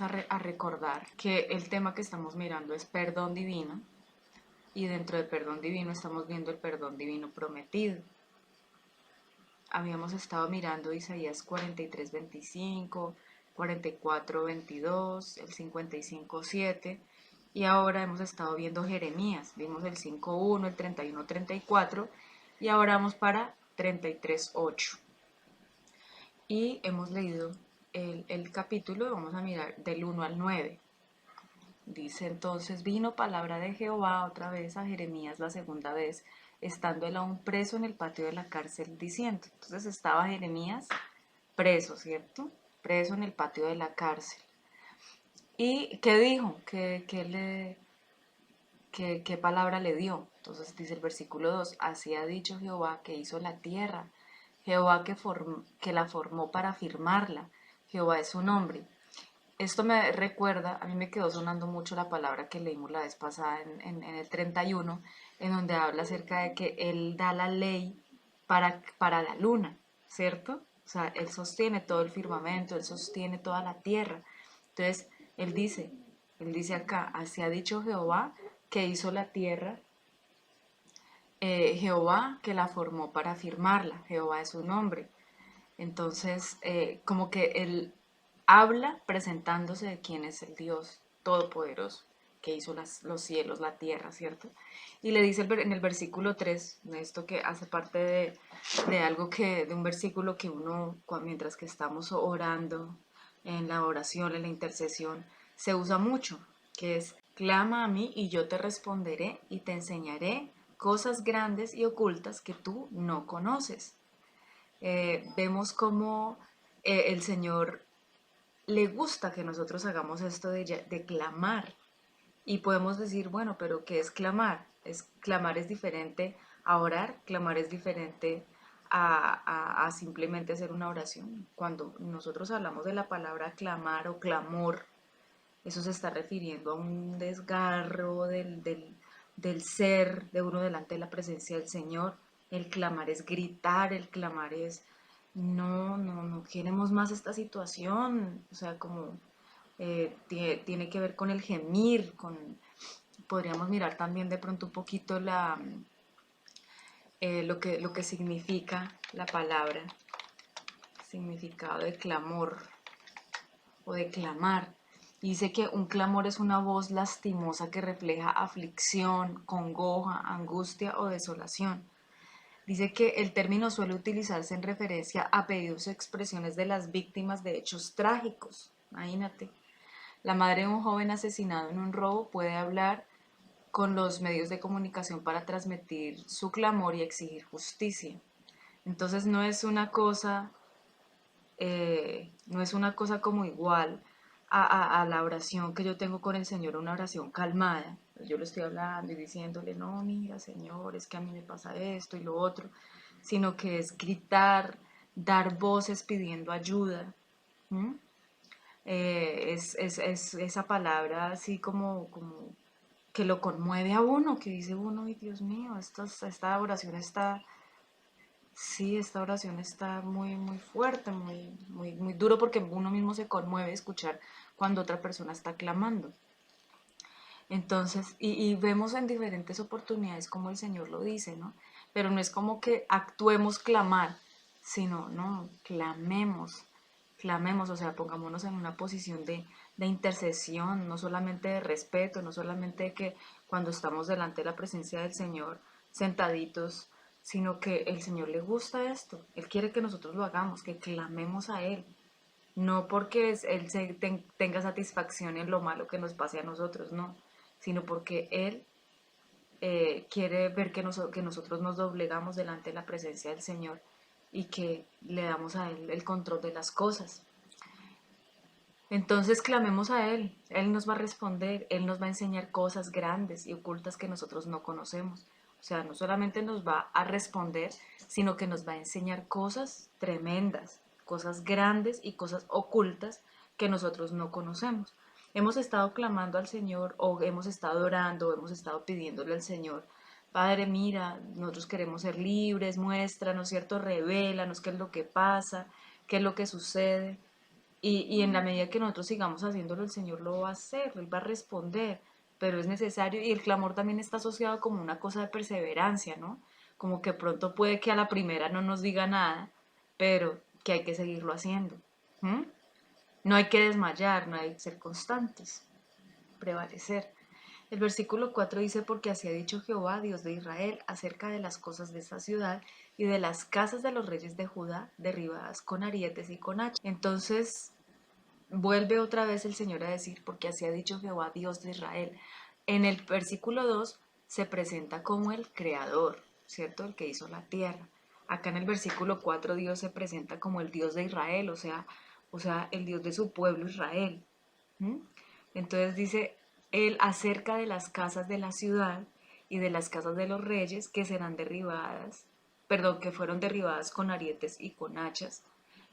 a recordar que el tema que estamos mirando es perdón divino, y dentro de perdón divino estamos viendo el perdón divino prometido. Habíamos estado mirando Isaías 43:25, 44:22, el 55:7, y ahora hemos estado viendo Jeremías. Vimos el 5:1, el 31:34, y ahora vamos para 33:8. Y hemos leído el capítulo, vamos a mirar del 1 al 9. Dice entonces, vino palabra de Jehová otra vez a Jeremías la segunda vez, estando él aún preso en el patio de la cárcel, diciendo. Entonces estaba Jeremías preso, ¿cierto? Preso en el patio de la cárcel. ¿Y qué dijo? ¿Qué palabra le dio? Entonces dice el versículo 2, así ha dicho Jehová que hizo la tierra, Jehová que la formó para firmarla, Jehová es su nombre. Esto me recuerda, a mí me quedó sonando mucho la palabra que leímos la vez pasada en el 31, en donde habla acerca de que Él da la ley para la luna, ¿cierto? O sea, Él sostiene todo el firmamento, Él sostiene toda la tierra. Entonces, Él dice acá, así ha dicho Jehová que hizo la tierra, Jehová que la formó para firmarla, Jehová es su nombre. Entonces, como que él habla presentándose de quién es el Dios todopoderoso que hizo los cielos, la tierra, ¿cierto? Y le dice en el versículo 3, esto que hace parte de algo de un versículo que uno, mientras que estamos orando, en la oración, en la intercesión, se usa mucho, que es, clama a mí y yo te responderé y te enseñaré cosas grandes y ocultas que tú no conoces. Vemos cómo el Señor le gusta que nosotros hagamos esto de clamar. Y podemos decir, bueno, pero ¿qué es clamar? Clamar es diferente a orar, clamar es diferente a simplemente hacer una oración. Cuando nosotros hablamos de la palabra clamar o clamor, eso se está refiriendo a un desgarro del ser de uno delante de la presencia del Señor. El clamar es gritar, el clamar es, no queremos más esta situación. O sea, como tiene que ver con el gemir, podríamos mirar también de pronto un poquito lo que significa la palabra, significado de clamor o de clamar. Dice que un clamor es una voz lastimosa que refleja aflicción, congoja, angustia o desolación. Dice que el término suele utilizarse en referencia a pedidos o expresiones de las víctimas de hechos trágicos. Imagínate, la madre de un joven asesinado en un robo puede hablar con los medios de comunicación para transmitir su clamor y exigir justicia. Entonces no es una cosa como igual a la oración que yo tengo con el Señor, una oración calmada. Yo le estoy hablando y diciéndole, no, mira, Señor, es que a mí me pasa esto y lo otro, sino que es gritar, dar voces pidiendo ayuda. ¿Mm? Es esa palabra así como que lo conmueve a uno, que dice uno, ay Dios mío, esta oración está, sí, esta oración está muy fuerte, muy duro, porque uno mismo se conmueve escuchar cuando otra persona está clamando. Entonces, y vemos en diferentes oportunidades como el Señor lo dice, ¿no? Pero no es como que actuemos clamar, sino, no, clamemos, o sea, pongámonos en una posición de intercesión, no solamente de respeto, no solamente de que cuando estamos delante de la presencia del Señor, sentaditos, sino que el Señor le gusta esto, Él quiere que nosotros lo hagamos, que clamemos a Él, no porque Él tenga satisfacción en lo malo que nos pase a nosotros, no, sino porque Él quiere ver que nosotros nos doblegamos delante de la presencia del Señor y que le damos a Él el control de las cosas. Entonces clamemos a Él nos va a responder, Él nos va a enseñar cosas grandes y ocultas que nosotros no conocemos. O sea, no solamente nos va a responder, sino que nos va a enseñar cosas tremendas, cosas grandes y cosas ocultas que nosotros no conocemos. Hemos estado clamando al Señor o hemos estado orando o hemos estado pidiéndole al Señor, Padre, mira, nosotros queremos ser libres, muéstranos, ¿cierto? Revélanos qué es lo que pasa, qué es lo que sucede. Y en la medida que nosotros sigamos haciéndolo, el Señor lo va a hacer, Él va a responder, pero es necesario, y el clamor también está asociado como una cosa de perseverancia, ¿no? Como que pronto puede que a la primera no nos diga nada, pero que hay que seguirlo haciendo. ¿Mm? No hay que desmayar, no hay que ser constantes, prevalecer. El versículo 4 dice, porque así ha dicho Jehová, Dios de Israel, acerca de las cosas de esta ciudad y de las casas de los reyes de Judá, derribadas con arietes y con hachas. Entonces, vuelve otra vez el Señor a decir, porque así ha dicho Jehová, Dios de Israel. En el versículo 2 se presenta como el creador, ¿cierto? El que hizo la tierra. Acá en el versículo 4 Dios se presenta como el Dios de Israel, o sea, el Dios de su pueblo Israel. ¿Mm? Entonces dice él acerca de las casas de la ciudad y de las casas de los reyes que serán derribadas, perdón, que fueron derribadas con arietes y con hachas.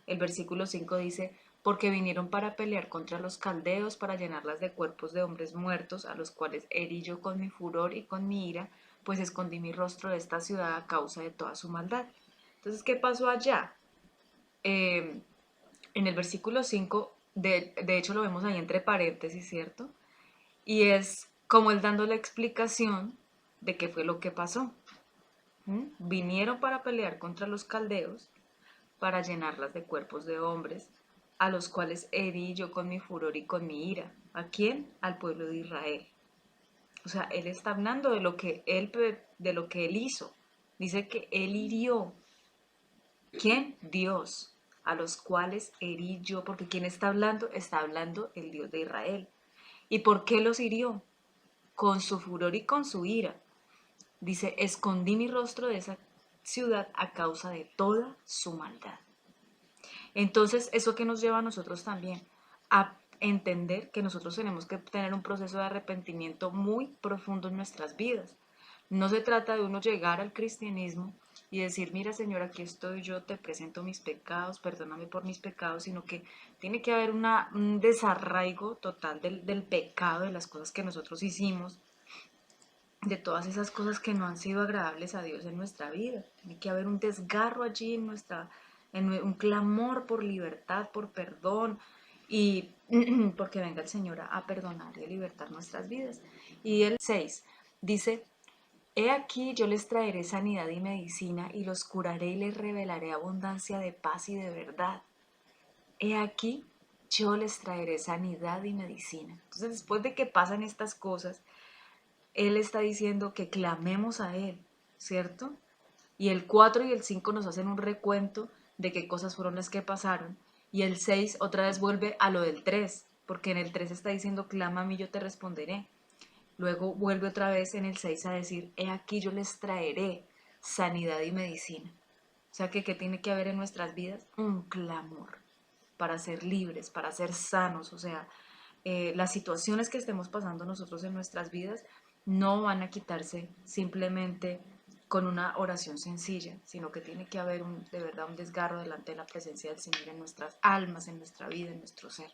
El versículo 5 dice, porque vinieron para pelear contra los caldeos, para llenarlas de cuerpos de hombres muertos, a los cuales herí yo con mi furor y con mi ira, pues escondí mi rostro de esta ciudad a causa de toda su maldad. Entonces, ¿qué pasó allá? Eh, en el versículo 5 de hecho lo vemos ahí entre paréntesis, ¿cierto? Y es como él dando la explicación de qué fue lo que pasó. ¿Mm? Vinieron para pelear contra los caldeos, para llenarlas de cuerpos de hombres, a los cuales herí yo con mi furor y con mi ira. ¿A quién? Al pueblo de Israel. O sea, él está hablando de lo que él hizo. Dice que él hirió. ¿Quién? Dios. A los cuales herí yo, porque ¿quién está hablando? Está hablando el Dios de Israel. ¿Y por qué los hirió? Con su furor y con su ira. Dice, escondí mi rostro de esa ciudad a causa de toda su maldad. Entonces, eso que nos lleva a nosotros también a entender que nosotros tenemos que tener un proceso de arrepentimiento muy profundo en nuestras vidas. No se trata de uno llegar al cristianismo y decir, mira Señor, aquí estoy yo, te presento mis pecados, perdóname por mis pecados, sino que tiene que haber un desarraigo total del pecado, de las cosas que nosotros hicimos, de todas esas cosas que no han sido agradables a Dios en nuestra vida. Tiene que haber un desgarro allí en un clamor por libertad, por perdón y porque venga el Señor a perdonar y a libertar nuestras vidas. Y el 6 dice, he aquí yo les traeré sanidad y medicina y los curaré y les revelaré abundancia de paz y de verdad. He aquí yo les traeré sanidad y medicina. Entonces, después de que pasan estas cosas, él está diciendo que clamemos a Él, ¿cierto? Y el 4 y el 5 nos hacen un recuento de qué cosas fueron las que pasaron. Y el 6 otra vez vuelve a lo del 3, porque en el 3 está diciendo, clama a mí, yo te responderé. Luego vuelve otra vez en el 6 a decir, he aquí yo les traeré sanidad y medicina. O sea que, ¿qué tiene que haber en nuestras vidas? Un clamor para ser libres, para ser sanos. O sea, las situaciones que estemos pasando nosotros en nuestras vidas no van a quitarse simplemente con una oración sencilla, sino que tiene que haber de verdad un desgarro delante de la presencia del Señor en nuestras almas, en nuestra vida, en nuestro ser.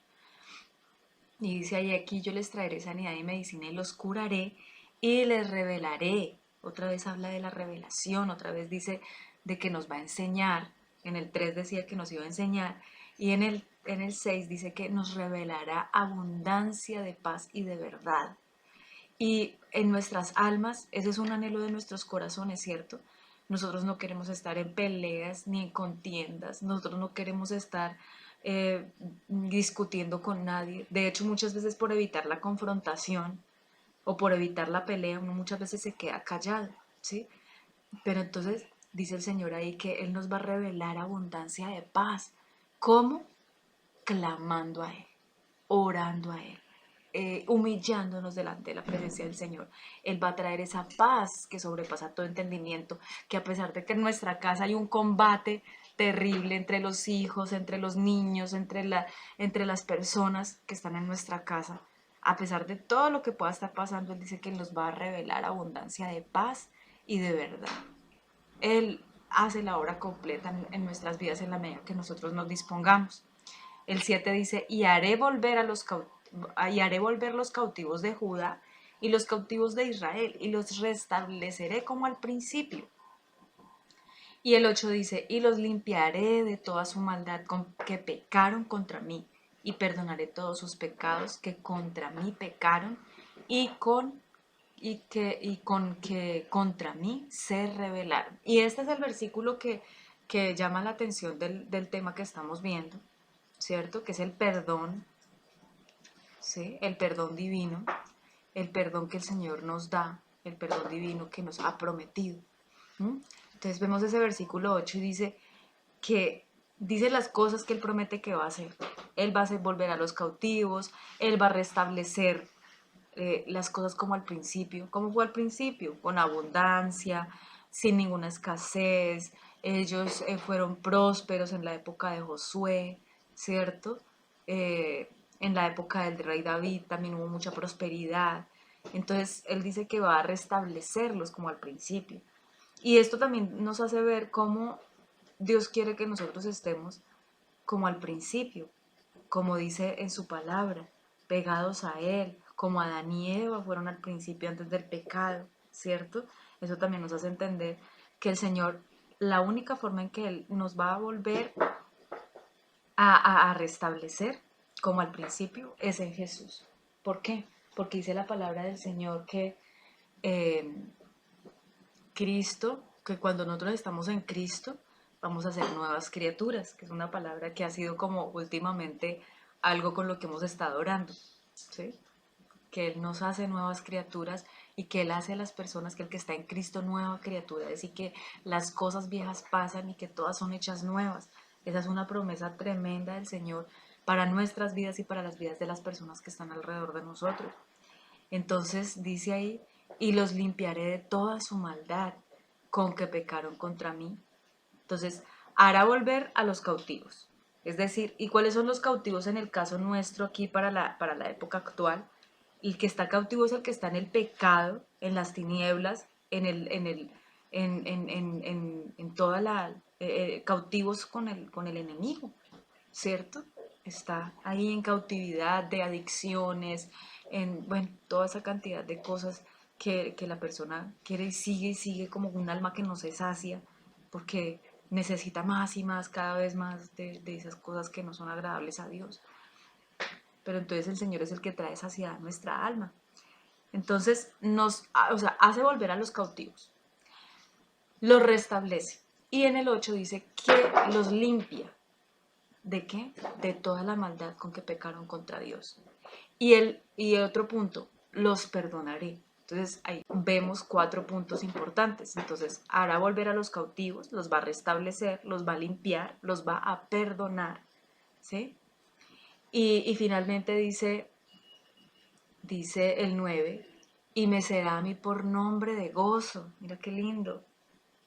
Y dice ahí, aquí yo les traeré sanidad y medicina y los curaré y les revelaré. Otra vez habla de la revelación, otra vez dice de que nos va a enseñar. En el 3 decía que nos iba a enseñar y en el 6 dice que nos revelará abundancia de paz y de verdad. Y en nuestras almas, ese es un anhelo de nuestros corazones, ¿cierto? Nosotros no queremos estar en peleas ni en contiendas, nosotros no queremos estar discutiendo con nadie. De hecho, muchas veces por evitar la confrontación o por evitar la pelea, uno muchas veces se queda callado, ¿sí? Pero entonces dice el Señor ahí que Él nos va a revelar abundancia de paz. ¿Cómo? Clamando a Él, orando a Él, humillándonos delante de la presencia del Señor. Él va a traer esa paz que sobrepasa todo entendimiento, que a pesar de que en nuestra casa hay un combate terrible entre los hijos, entre los niños, entre las personas que están en nuestra casa, a pesar de todo lo que pueda estar pasando, Él dice que nos va a revelar abundancia de paz y de verdad. Él hace la obra completa en nuestras vidas en la medida que nosotros nos dispongamos. El 7 dice, y haré volver los cautivos de Judá y los cautivos de Israel, y los restableceré como al principio. Y el 8 dice, y los limpiaré de toda su maldad con que pecaron contra mí, y perdonaré todos sus pecados que contra mí pecaron y con que contra mí se rebelaron. Y este es el versículo que llama la atención del tema que estamos viendo, ¿cierto? Que es el perdón, ¿sí? El perdón divino, el perdón que el Señor nos da, el perdón divino que nos ha prometido. ¿Mm? Entonces vemos ese versículo 8 y dice las cosas que Él promete que va a hacer. Él va a hacer volver a los cautivos, Él va a restablecer las cosas como al principio. ¿Cómo fue al principio? Con abundancia, sin ninguna escasez. Ellos fueron prósperos en la época de Josué, ¿cierto? En la época del rey David también hubo mucha prosperidad. Entonces Él dice que va a restablecerlos como al principio. Y esto también nos hace ver cómo Dios quiere que nosotros estemos como al principio, como dice en su palabra, pegados a Él, como Adán y Eva fueron al principio antes del pecado, ¿cierto? Eso también nos hace entender que el Señor, la única forma en que Él nos va a volver a restablecer, como al principio, es en Jesús. ¿Por qué? Porque dice la palabra del Señor que eh, Cristo, que cuando nosotros estamos en Cristo, vamos a ser nuevas criaturas, que es una palabra que ha sido como últimamente algo con lo que hemos estado orando, ¿sí? Que Él nos hace nuevas criaturas y que Él hace a las personas, que el que está en Cristo nueva criatura, es decir, que las cosas viejas pasan y que todas son hechas nuevas. Esa es una promesa tremenda del Señor para nuestras vidas y para las vidas de las personas que están alrededor de nosotros. Entonces dice ahí, y los limpiaré de toda su maldad con que pecaron contra mí. Entonces, hará volver a los cautivos. Es decir, ¿y cuáles son los cautivos en el caso nuestro aquí para la época actual? El que está cautivo es el que está en el pecado, en las tinieblas, en toda la cautivos con el enemigo, ¿cierto? Está ahí en cautividad de adicciones, en, bueno, toda esa cantidad de cosas que la persona quiere y sigue como un alma que no se sacia, porque necesita más y más, cada vez más de esas cosas que no son agradables a Dios. Pero entonces el Señor es el que trae saciedad a nuestra alma. Entonces o sea, hace volver a los cautivos, los restablece. Y en el 8 dice que los limpia. ¿De qué? De toda la maldad con que pecaron contra Dios. Y otro punto, los perdonaré. Entonces ahí vemos 4 puntos importantes. Entonces hará volver a los cautivos, los va a restablecer, los va a limpiar, los va a perdonar. ¿Sí? Y finalmente dice el 9, y me será a mí por nombre de gozo. Mira qué lindo.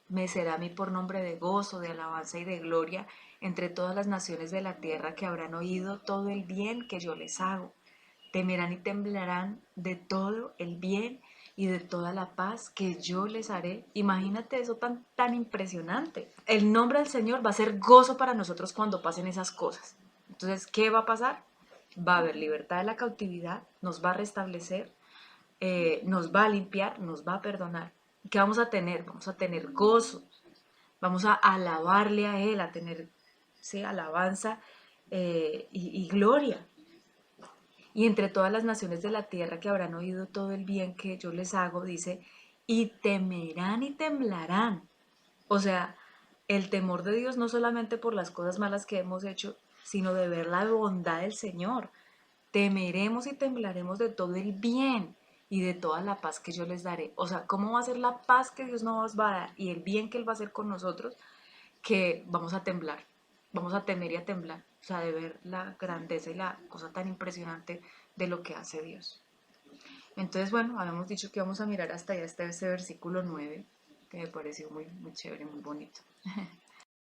Me será a mí por nombre de gozo, de alabanza y de gloria entre todas las naciones de la tierra, que habrán oído todo el bien que yo les hago. Temerán y temblarán de todo el bien y de toda la paz que yo les haré. Imagínate eso tan impresionante. El nombre del Señor va a ser gozo para nosotros cuando pasen esas cosas. Entonces, ¿qué va a pasar? Va a haber libertad de la cautividad, nos va a restablecer, nos va a limpiar, nos va a perdonar. ¿Qué vamos a tener? Vamos a tener gozo, vamos a alabarle a Él, a tener, ¿sí?, alabanza y gloria. Y entre todas las naciones de la tierra que habrán oído todo el bien que yo les hago, dice, y temerán y temblarán. O sea, el temor de Dios no solamente por las cosas malas que hemos hecho, sino de ver la bondad del Señor. Temeremos y temblaremos de todo el bien y de toda la paz que yo les daré. O sea, ¿cómo va a ser la paz que Dios nos va a dar y el bien que Él va a hacer con nosotros? Que vamos a temblar, vamos a temer y a temblar. O sea, de ver la grandeza y la cosa tan impresionante de lo que hace Dios. Entonces, bueno, habíamos dicho que vamos a mirar hasta allá, hasta ese versículo 9, que me pareció muy, muy chévere, muy bonito.